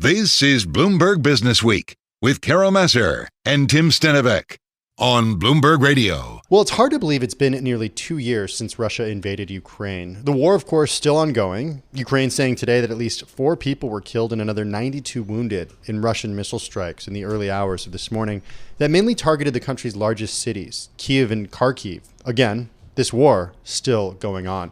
This is Bloomberg Businessweek with Carol Massar and Tim Stenovec on Bloomberg Radio. Well, it's hard to believe it's been nearly 2 years since Russia invaded Ukraine. The war, of course, still ongoing. Ukraine saying today that at least 4 people were killed and another 92 wounded in Russian missile strikes in the early hours of this morning that mainly targeted the country's largest cities, Kyiv and Kharkiv. Again, this war still going on.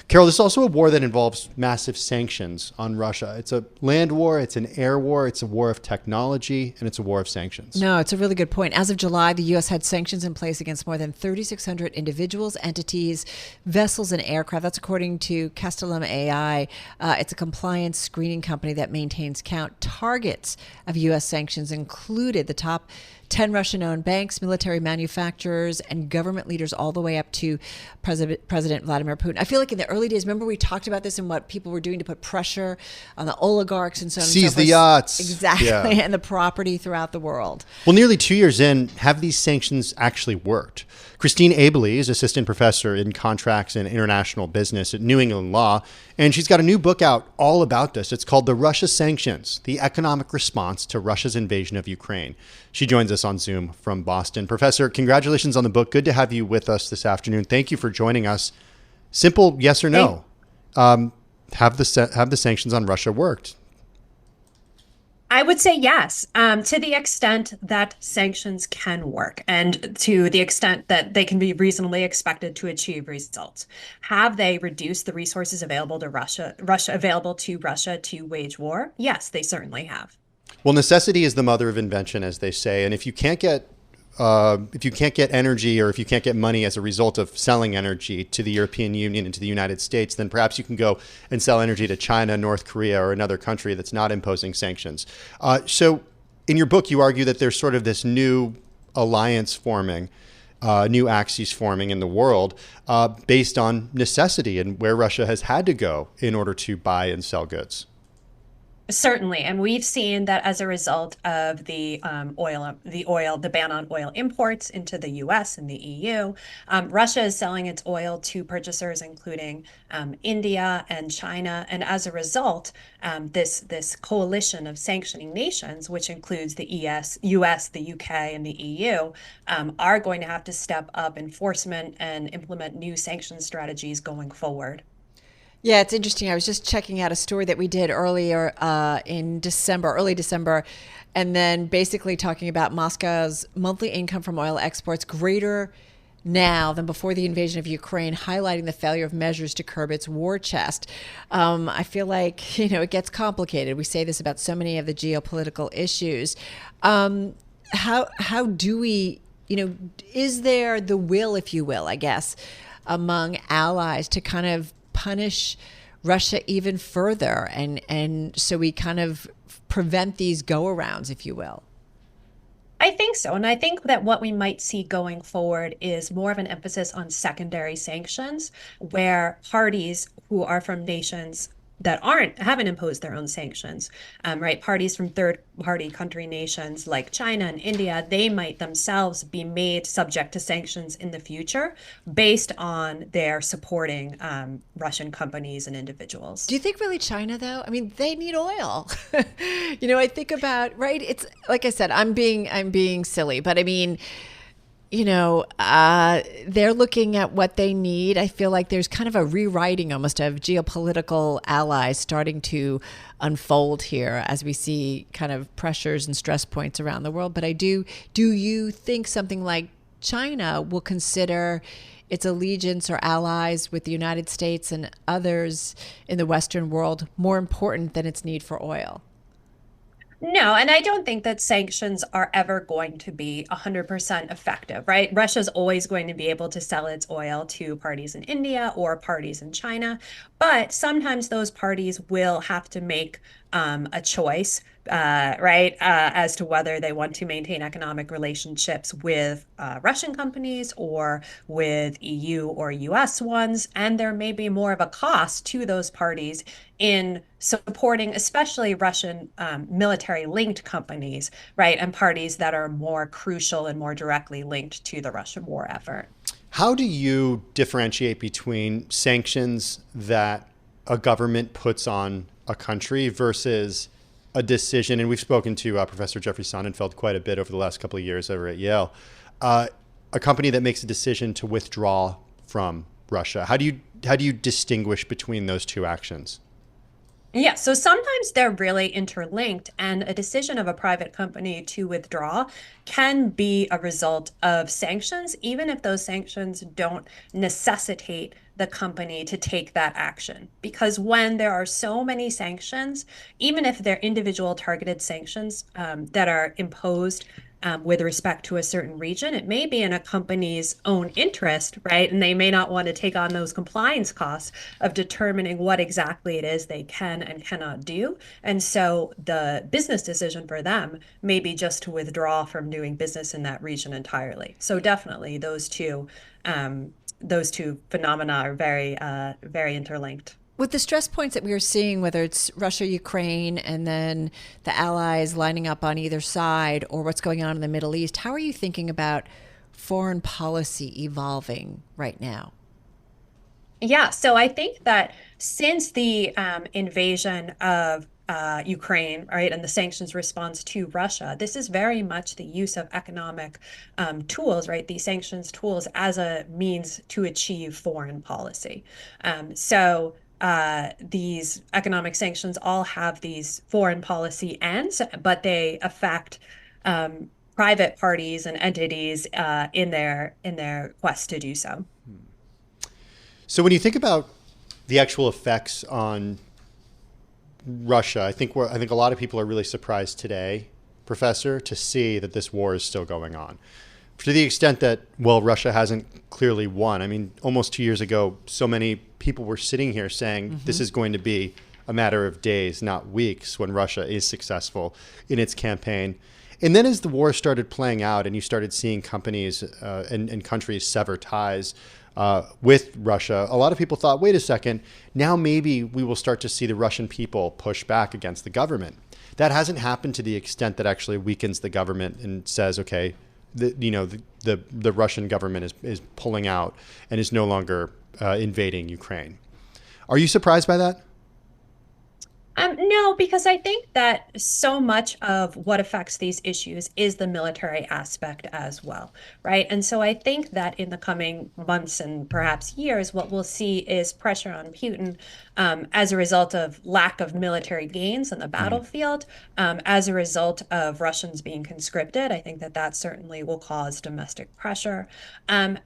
Carol, this is also a war that involves massive sanctions on Russia. It's a land war, it's an air war, it's a war of technology, and it's a war of sanctions. No, it's a really good point. As of July, the U.S. had sanctions in place against more than 3,600 individuals, entities, vessels, and aircraft. That's according to Castellum AI. It's a compliance screening company that maintains count. Targets of U.S. sanctions included the top 10 Russian-owned banks, military manufacturers, and government leaders all the way up to President Vladimir Putin. I feel like in the early days, remember we talked about this and what people were doing to put pressure on the oligarchs and so on. Seize the yachts. Exactly, yeah. And the property throughout the world. Well, nearly 2 years in, have these sanctions actually worked? Christine Abely is assistant professor in contracts and international business at New England Law, and she's got a new book out all about this. It's called The Russia Sanctions, The Economic Response to Russia's Invasion of Ukraine. She joins us on Zoom from Boston. Professor, congratulations on the book. Good to have you with us this afternoon. Thank you for joining us. Simple yes or no. Have the sanctions on Russia worked? I would say yes, to the extent that sanctions can work and to the extent that they can be reasonably expected to achieve results. Have they reduced the resources available to Russia to wage war? Yes, they certainly have. Well, necessity is the mother of invention, as they say. And if you can't get energy, or if you can't get money as a result of selling energy to the European Union and to the United States, then perhaps you can go and sell energy to China, North Korea, or another country that's not imposing sanctions. So in your book, you argue that there's sort of this new alliance forming, new axis forming in the world based on necessity and where Russia has had to go in order to buy and sell goods. Certainly, and we've seen that as a result of the ban on oil imports into the U.S. and the EU, Russia is selling its oil to purchasers, including India and China, and as a result, this coalition of sanctioning nations, which includes the U.S., the U.K., and the EU, are going to have to step up enforcement and implement new sanction strategies going forward. Yeah, it's interesting. I was just checking out a story that we did earlier in December, early December, and then basically talking about Moscow's monthly income from oil exports greater now than before the invasion of Ukraine, highlighting the failure of measures to curb its war chest. I feel like, it gets complicated. We say this about so many of the geopolitical issues. How do we, is there the will, if you will, I guess, among allies to kind of punish Russia even further and so we kind of prevent these go-arounds, if you will? I think so. And I think that what we might see going forward is more of an emphasis on secondary sanctions, where parties who are from nations that haven't imposed their own sanctions, right? Parties from third-party country nations like China and India, they might themselves be made subject to sanctions in the future based on their supporting Russian companies and individuals. Do you think really China, though? I mean, they need oil. I think about, right? It's like I said, I'm being silly, but I mean, they're looking at what they need. I feel like there's kind of a rewriting almost of geopolitical allies starting to unfold here as we see kind of pressures and stress points around the world. But do you think something like China will consider its allegiance or allies with the United States and others in the Western world more important than its need for oil? No, and I don't think that sanctions are ever going to be 100% effective, right? Russia's always going to be able to sell its oil to parties in India or parties in China, but sometimes those parties will have to make a choice, right, as to whether they want to maintain economic relationships with Russian companies or with EU or US ones. And there may be more of a cost to those parties in supporting especially Russian military-linked companies, right, and parties that are more crucial and more directly linked to the Russian war effort. How do you differentiate between sanctions that a government puts on a country versus a decision, and we've spoken to Professor Jeffrey Sonnenfeld quite a bit over the last couple of years over at Yale, a company that makes a decision to withdraw from Russia. How do you distinguish between those two actions? Yeah, so sometimes they're really interlinked, and a decision of a private company to withdraw can be a result of sanctions, even if those sanctions don't necessitate the company to take that action. Because when there are so many sanctions, even if they're individual targeted sanctions that are imposed with respect to a certain region, it may be in a company's own interest, right? And they may not want to take on those compliance costs of determining what exactly it is they can and cannot do. And so the business decision for them may be just to withdraw from doing business in that region entirely. So definitely those two phenomena are very interlinked. With the stress points that we are seeing, whether it's Russia, Ukraine, and then the allies lining up on either side, or what's going on in the Middle East, how are you thinking about foreign policy evolving right now? Yeah, so I think that since the invasion of Ukraine, right, and the sanctions response to Russia, this is very much the use of economic tools, right, these sanctions tools as a means to achieve foreign policy. So these economic sanctions all have these foreign policy ends, but they affect private parties and entities in their quest to do so. So when you think about the actual effects on Russia, I think a lot of people are really surprised today, Professor, to see that this war is still going on. To the extent that, well, Russia hasn't clearly won. I mean, almost 2 years ago, so many people were sitting here saying this is going to be a matter of days, not weeks, when Russia is successful in its campaign. And then as the war started playing out and you started seeing companies and countries sever ties with Russia, a lot of people thought, wait a second, now maybe we will start to see the Russian people push back against the government. That hasn't happened to the extent that actually weakens the government and says, okay, the Russian government is pulling out and is no longer invading Ukraine. Are you surprised by that? No, because I think that so much of what affects these issues is the military aspect as well, right? And so I think that in the coming months and perhaps years, what we'll see is pressure on Putin as a result of lack of military gains on the battlefield, as a result of Russians being conscripted. I think that certainly will cause domestic pressure. And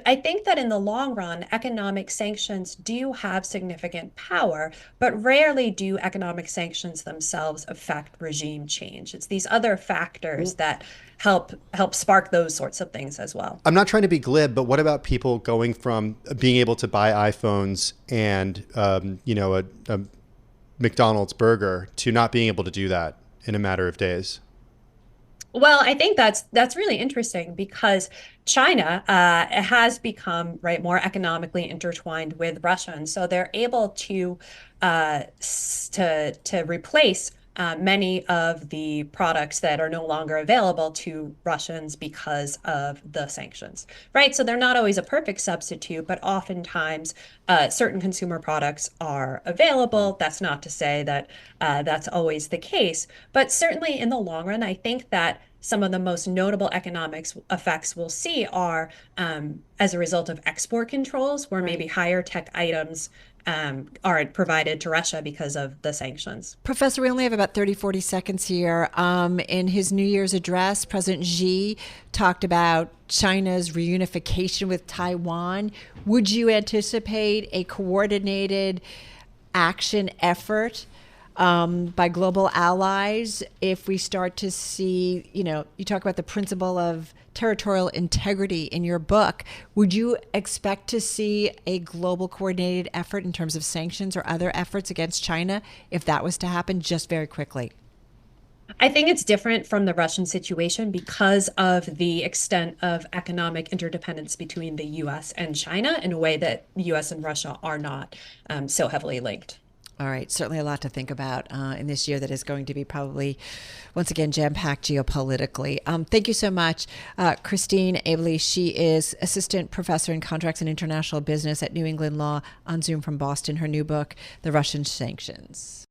I think that in the long run, economic sanctions do have significant power, but rarely do economic sanctions themselves affect regime change. It's these other factors that help spark those sorts of things as well. I'm not trying to be glib, but what about people going from being able to buy iPhones and a McDonald's burger to not being able to do that in a matter of days? Well, I think that's really interesting because China has become more economically intertwined with Russia, and so they're able to replace many of the products that are no longer available to Russians because of the sanctions, right? So they're not always a perfect substitute, but oftentimes certain consumer products are available. That's not to say that that's always the case, but certainly in the long run, I think that some of the most notable economic effects we'll see are as a result of export controls, where maybe higher tech items aren't provided to Russia because of the sanctions. Professor, we only have about 40 seconds here. In his New Year's address, President Xi talked about China's reunification with Taiwan. Would you anticipate a coordinated action effort by global allies if we start to see, you talk about the principle of territorial integrity in your book. Would you expect to see a global coordinated effort in terms of sanctions or other efforts against China if that was to happen just very quickly? I think it's different from the Russian situation because of the extent of economic interdependence between the U.S. and China in a way that the U.S. and Russia are not so heavily linked. All right. Certainly a lot to think about in this year that is going to be probably, once again, jam-packed geopolitically. Thank you so much, Christine Abely. She is Assistant Professor in Contracts and International Business at New England Law on Zoom from Boston. Her new book, The Russian Sanctions.